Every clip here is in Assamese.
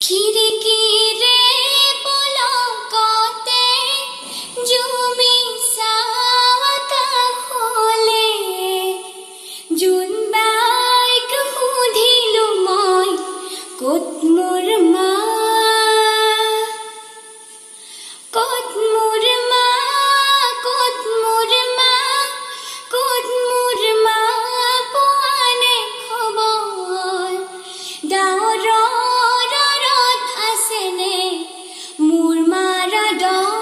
খিৰিকীৰে পলকতে জুমি চাওঁ আকাশলে। জোনবাইক সুধিলো মই, ক'ত মোৰ মা, ক'ত মোৰ মা, ক'ত মোৰ মা, ক'ত মোৰ মা, পোৱা নে খবৰ? ডাৱৰৰ আঁৰত আছেনে মোৰ মাৰ আদৰ?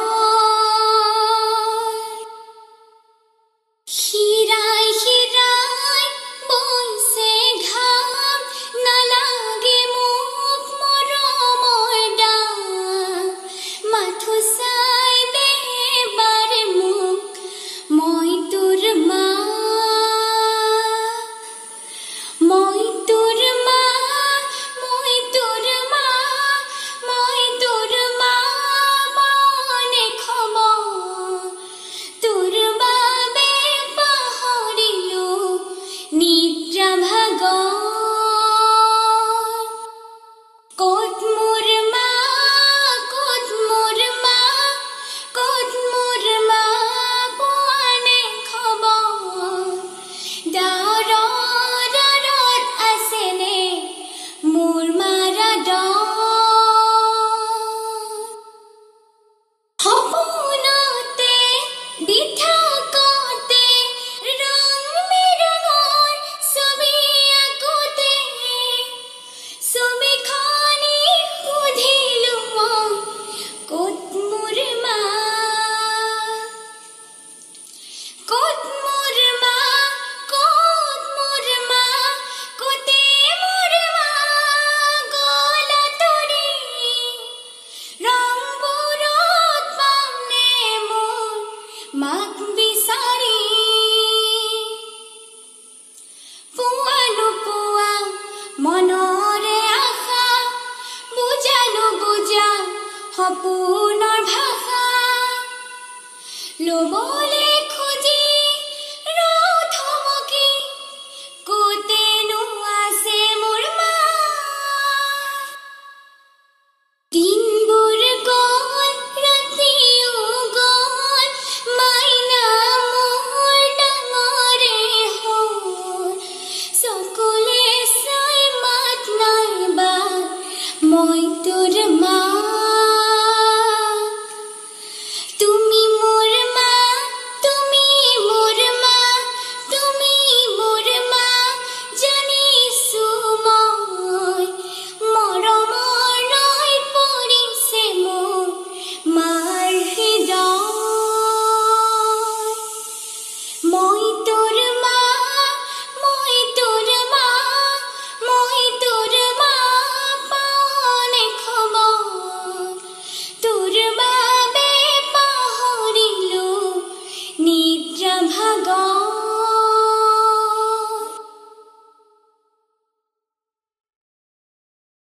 শিৰাই শিৰাই বৈছে ঘাম, নালাগে মোক মৰমৰ দাম। মাথো চাই দে বাৰে মোক, মই তোৰ মা, মই তোৰ মা, মই তোৰ মা, মই তোৰ মা, মনে খবৰ? তোৰ বাবে পাহৰিলো নিদ্ৰা ভাগৰ। ক'ত মোৰ মা, ক'ত মোৰ মা, ক'ত মোৰ মা, পোৱা নে খবৰ? ডাৱৰৰ আঁৰত আছেনে মোৰ মাৰ আদৰ? সপোনতে দিঠকতে ৰং বিৰঙৰ ছবি আঁকোতে, ছবিখনি সুধিলো মই, ক'ত মোৰ মা, ক'ত মোৰ মা, ক'ত মোৰ মা, ক'তে মোৰ মা গ'ল আঁতৰি? ৰংবোৰত পামনে মোৰ মাক বিচাৰি? পোৱা নোপোৱা মনৰে আশা, বুজা নুবুজা সপোনৰ ভাষা, ল'বলে খুজি ৰওঁ থমকি, ক'তেনো আছে মোৰ মা? দিনবোৰ গ'ল, ৰাতিও গ'ল, মাইনা মোৰ ডাঙৰে হ'ল। চকুলে চাই মাত নাইবা, মই তোৰ মা। তুমি মোৰ মা, তুমি মোৰ মা, তুমি মোৰ মা, জানিছো মই। মৰমৰ নৈ পৰিছে মোৰ মাৰ হৃদয়। মই তোৰ মা, মই তোৰ মা, মই তোৰ মা, পাওঁনে খবৰ? তোৰ বাবে পাহৰিলো নিদ্ৰা ভাগৰ।